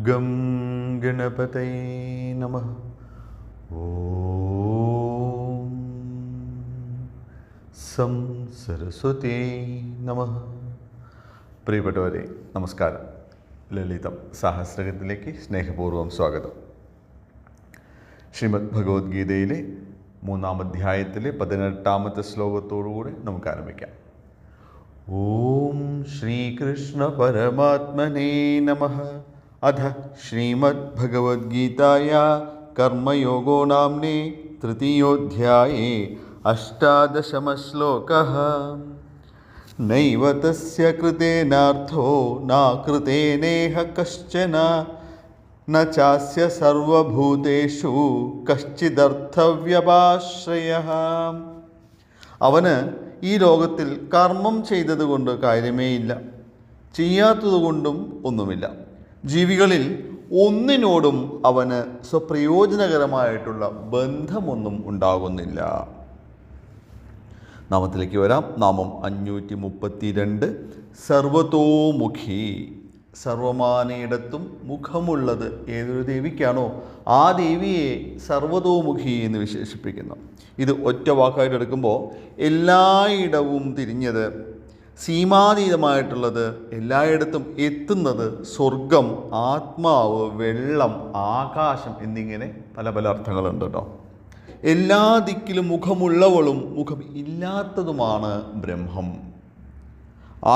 Gum ഗണപതയേ നമഃ. ഓം some Saraswati നമഃ. പ്രിയപ്പെട്ടവരെ, നമസ്കാരം. ലളിതം സഹസ്രകത്തിലേക്ക് സ്നേഹപൂർവ്വം സ്വാഗതം. ശ്രീമദ് ഭഗവത്ഗീതയിലെ 3-ാം അധ്യായത്തിലെ 18-ാമത്തെ ശ്ലോകത്തോടുകൂടി നമുക്ക് ആരംഭിക്കാം. ഓം ശ്രീകൃഷ്ണ പരമാത്മനേ നമഃ. അഥ ശ്രീമദ് ഭഗവത്ഗീതായാ കർമ്മയോഗോ നാമ്നേ തൃതീയോധ്യായേ 18-മഃ ശ്ലോകഃ. നൈവ തസ്യ കൃതേനാർത്ഥോ ന കൃതേനേഹ കശ്ചന ന ചാസ്യ സർവഭൂതേഷു കശ്ചിദർത്ഥവ്യപാശ്രയഃ. അവന് ഈ ലോകത്തിൽ കർമ്മം ചെയ്തതുകൊണ്ട് കാര്യമേയില്ല, ചെയ്യാത്തതുകൊണ്ടും ഒന്നുമില്ല. ജീവികളിൽ ഒന്നിനോടും അവന് സ്വപ്രയോജനകരമായിട്ടുള്ള ബന്ധമൊന്നും ഉണ്ടാകുന്നില്ല. നാമത്തിലേക്ക് വരാം. നാമം 532. സർവതോമുഖി. സർവമാനയിടത്തും മുഖമുള്ളത് ഏതൊരു ദേവിക്കാണോ ആ ദേവിയെ സർവതോമുഖി എന്ന് വിശേഷിപ്പിക്കുന്നു. ഇത് ഒറ്റ വാക്കായിട്ട് എടുക്കുമ്പോൾ എല്ലായിടവും തിരിഞ്ഞത്, സീമാതീതമായിട്ടുള്ളത്, എല്ലായിടത്തും എത്തുന്നത്, സ്വർഗം, ആത്മാവ്, വെള്ളം, ആകാശം എന്നിങ്ങനെ പല പല അർത്ഥങ്ങളുണ്ട് കേട്ടോ. എല്ലാ ദിക്കിലും മുഖമുള്ളവളും മുഖം ഇല്ലാത്തതുമാണ് ബ്രഹ്മം.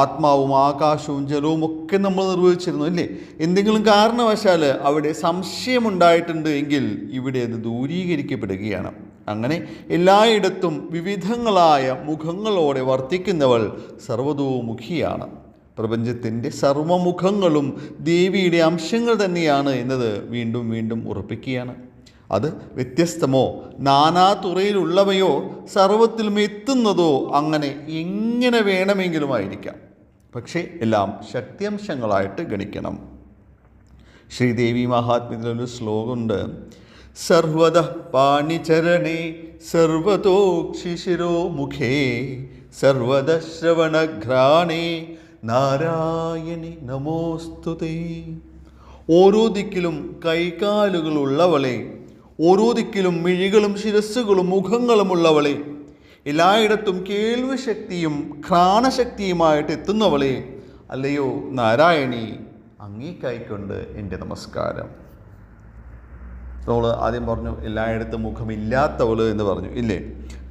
ആത്മാവും ആകാശവും ജലവും ഒക്കെ നമ്മൾ നിർവഹിച്ചിരുന്നു അല്ലേ? എന്തെങ്കിലും കാരണവശാൽ അവിടെ സംശയമുണ്ടായിട്ടുണ്ട് എങ്കിൽ ഇവിടെ അത് ദൂരീകരിക്കപ്പെടുകയാണ്. അങ്ങനെ എല്ലായിടത്തും വിവിധങ്ങളായ മുഖങ്ങളോടെ വർത്തിക്കുന്നവൾ സർവതോമുഖിയാണ്. പ്രപഞ്ചത്തിൻ്റെ സർവമുഖങ്ങളും ദേവിയുടെ അംശങ്ങൾ തന്നെയാണ് എന്നത് വീണ്ടും വീണ്ടും ഉറപ്പിക്കുകയാണ്. അത് വ്യത്യസ്തമോ നാനാതുറയിലുള്ളവയോ സർവത്തിലും എത്തുന്നതോ അങ്ങനെ എങ്ങനെ വേണമെങ്കിലും ആയിരിക്കാം. പക്ഷേ എല്ലാം ശക്തിയംശങ്ങളായിട്ട് ഗണിക്കണം. ശ്രീദേവി മഹാത്മ്യത്തിലൊരു ശ്ലോകമുണ്ട്. സർവദ പാണിചരണേ സർവതോക്ഷിശിരോ മുഖേ സർവദ ശ്രവണഘ്രാണേ നാരായണി നമോസ്തുതേ. ഓരോ ദിക്കിലും കൈകാലുകളുള്ളവളെ, ഓരോ ദിക്കിലും മിഴികളും ശിരസ്സുകളും മുഖങ്ങളുമുള്ളവളെ, എല്ലായിടത്തും കേൾവിശക്തിയും ഘ്രാണശക്തിയുമായിട്ട് എത്തുന്നവളെ, അല്ലയോ നാരായണി, അങ്ങേക്കായിക്കൊണ്ട് എൻ്റെ നമസ്കാരം. നമ്മൾ ആദ്യം പറഞ്ഞു എല്ലായിടത്തും മുഖമില്ലാത്തവൾ എന്ന് പറഞ്ഞു ഇല്ലേ?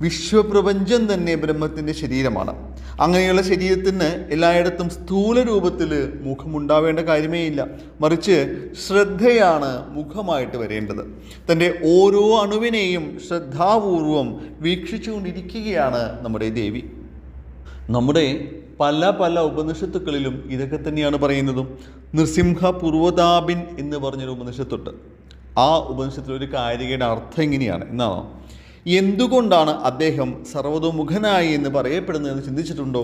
വിശ്വപ്രപഞ്ചം തന്നെ ബ്രഹ്മത്തിൻ്റെ ശരീരമാണ്. അങ്ങനെയുള്ള ശരീരത്തിന് എല്ലായിടത്തും സ്ഥൂല രൂപത്തിൽ മുഖമുണ്ടാവേണ്ട കാര്യമേ ഇല്ല. മറിച്ച് ശ്രദ്ധയാണ് മുഖമായിട്ട് വരേണ്ടത്. തൻ്റെ ഓരോ അണുവിനെയും ശ്രദ്ധാപൂർവം വീക്ഷിച്ചുകൊണ്ടിരിക്കുകയാണ് നമ്മുടെ ദേവി. നമ്മുടെ പല പല ഉപനിഷത്തുക്കളിലും ഇതൊക്കെ തന്നെയാണ് പറയുന്നതും. നൃസിംഹ പൂർവതാപിൻ എന്ന് പറഞ്ഞൊരു ഉപനിഷത്തുണ്ട്. ആ ഉപനിഷത്തിലൊരു കാരികയുടെ അർത്ഥം ഇങ്ങനെയാണ്. എന്നാണോ, എന്തുകൊണ്ടാണ് അദ്ദേഹം സർവതോമുഖനായി എന്ന് പറയപ്പെടുന്നതെന്ന് ചിന്തിച്ചിട്ടുണ്ടോ?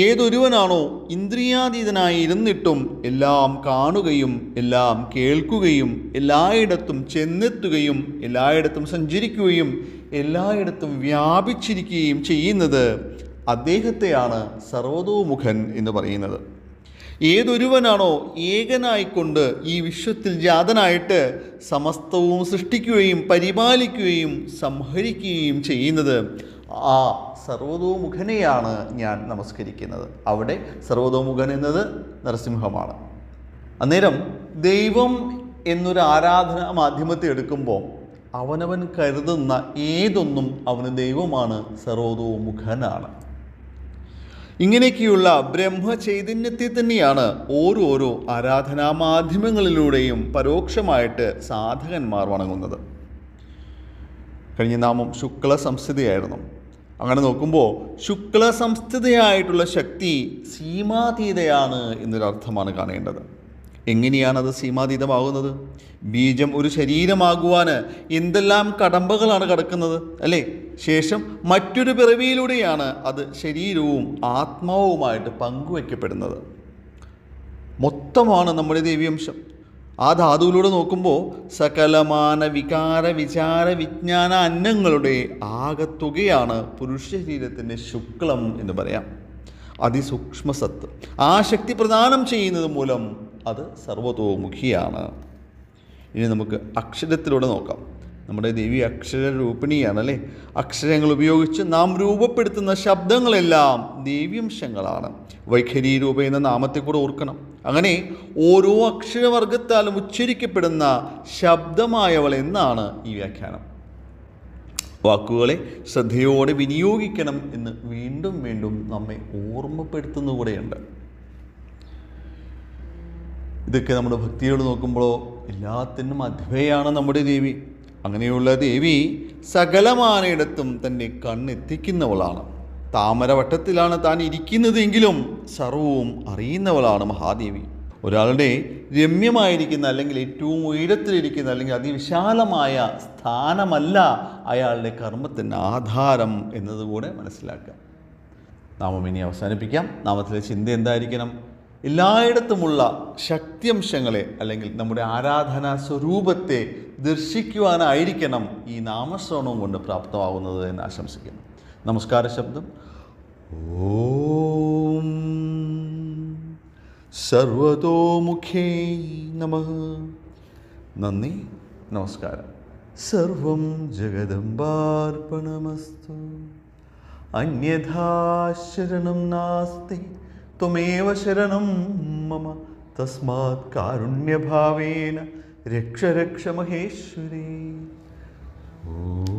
ഏതൊരുവനാണോ ഇന്ദ്രിയാതീതനായി ഇരുന്നിട്ടും എല്ലാം കാണുകയും എല്ലാം കേൾക്കുകയും എല്ലായിടത്തും ചെന്നെത്തുകയും എല്ലായിടത്തും സഞ്ചരിക്കുകയും എല്ലായിടത്തും വ്യാപിച്ചിരിക്കുകയും ചെയ്യുന്നത്, അദ്ദേഹത്തെയാണ് സർവതോമുഖൻ എന്ന് പറയുന്നത്. ഏതൊരുവനാണോ ഏകനായിക്കൊണ്ട് ഈ വിശ്വത്തിൽ ജാതനായിട്ട് സമസ്തവും സൃഷ്ടിക്കുകയും പരിപാലിക്കുകയും സംഹരിക്കുകയും ചെയ്യുന്നത്, ആ സർവതോമുഖനെയാണ് ഞാൻ നമസ്കരിക്കുന്നത്. അവിടെ സർവതോമുഖൻ എന്നത് നരസിംഹമാണ്. അന്നേരം ദൈവം എന്നൊരു ആരാധനാ മാധ്യമത്തെ എടുക്കുമ്പോൾ അവനവൻ കരുതുന്ന ഏതൊന്നും അവന് ദൈവമാണ്, സർവതോമുഖനാണ്. ഇങ്ങനെയൊക്കെയുള്ള ബ്രഹ്മചൈതന്യത്തെ തന്നെയാണ് ഓരോരോ ആരാധനാ മാധ്യമങ്ങളിലൂടെയും പരോക്ഷമായിട്ട് സാധകന്മാർ വണങ്ങുന്നത്. കഴിഞ്ഞ നാമം ശുക്ല സംസ്ഥിതയായിരുന്നു. അങ്ങനെ നോക്കുമ്പോൾ ശുക്ല സംസ്ഥിതയായിട്ടുള്ള ശക്തി സീമാതീതയാണ് എന്നൊരർത്ഥമാണ് കാണേണ്ടത്. എങ്ങനെയാണത് സീമാതീതമാകുന്നത്? ബീജം ഒരു ശരീരമാകുവാൻ എന്തെല്ലാം കടമ്പകളാണ് കിടക്കുന്നത് അല്ലേ? ശേഷം മറ്റൊരു പിറവിയിലൂടെയാണ് അത് ശരീരവും ആത്മാവുമായിട്ട് പങ്കുവയ്ക്കപ്പെടുന്നത്. മൊത്തമാണ് നമ്മുടെ ദേവീംശം. ആ ധാതുവിലൂടെ നോക്കുമ്പോൾ സകലമാന വികാര വിചാര വിജ്ഞാന അന്നങ്ങളുടെ ആകത്തുകയാണ് പുരുഷ ശരീരത്തിൻ്റെ ശുക്ലം എന്ന് പറയാം. അതിസൂക്ഷ്മ സത്ത്. ആ ശക്തി പ്രദാനം ചെയ്യുന്നത് മൂലം അത് സർവതോമുഖിയാണ്. ഇനി നമുക്ക് അക്ഷരത്തിലൂടെ നോക്കാം. നമ്മുടെ ദേവി അക്ഷരരൂപിണിയാണ് അല്ലേ. അക്ഷരങ്ങൾ ഉപയോഗിച്ച് നാം രൂപപ്പെടുത്തുന്ന ശബ്ദങ്ങളെല്ലാം ദേവ്യംശങ്ങളാണ്. വൈഖരി രൂപ എന്ന നാമത്തെ കൂടെ ഓർക്കണം. അങ്ങനെ ഓരോ അക്ഷരവർഗത്താലും ഉച്ചരിക്കപ്പെടുന്ന ശബ്ദമായവൾ എന്നാണ് ഈ വ്യാഖ്യാനം. വാക്കുകളെ ശ്രദ്ധയോടെ വിനിയോഗിക്കണം എന്ന് വീണ്ടും വീണ്ടും നമ്മെ ഓർമ്മപ്പെടുത്തുന്നുകൂടെയുണ്ട്. ഇതൊക്കെ നമ്മുടെ ഭക്തിയോട് നോക്കുമ്പോഴോ എല്ലാത്തിനും അദ്വയാണ് നമ്മുടെ ദേവി. അങ്ങനെയുള്ള ദേവി സകലമാനയിടത്തും തന്നെ കണ്ണെത്തിക്കുന്നവളാണ്. താമരവട്ടത്തിലാണ് താൻ ഇരിക്കുന്നതെങ്കിലും സർവവും അറിയുന്നവളാണ് മഹാദേവി. ഒരാളുടെ രമ്യമായിരിക്കുന്ന അല്ലെങ്കിൽ ഏറ്റവും ഉയരത്തിലിരിക്കുന്ന അല്ലെങ്കിൽ അതിവിശാലമായ സ്ഥാനമല്ല അയാളുടെ കർമ്മത്തിന് ആധാരം എന്നതുകൂടെ മനസ്സിലാക്കാം. നാമം ഇനി അവസാനിപ്പിക്കാം. നാമത്തിലെ ചിന്ത എന്തായിരിക്കണം? എല്ലായിടത്തുമുള്ള ശക്തിയംശങ്ങളെ അല്ലെങ്കിൽ നമ്മുടെ ആരാധനാ സ്വരൂപത്തെ ദർശിക്കുവാനായിരിക്കണം ഈ നാമശ്രവണവും കൊണ്ട് പ്രാപ്തമാകുന്നത് എന്ന് ആശംസിക്കുന്നു. നമസ്കാര ശബ്ദം ഓം സർവതോമുഖേ നമഃ. നന്ദി, നമസ്കാരം. സർവം ജഗദംബാർപ്പണമസ്തു. അന്യഥാ ശരണം നാസ്തി ത്വമേവ ശരണം മമ. തസ്മാത് കാരുണ്യഭാവേന രക്ഷ രക്ഷ മഹേശ്വരി. ഓ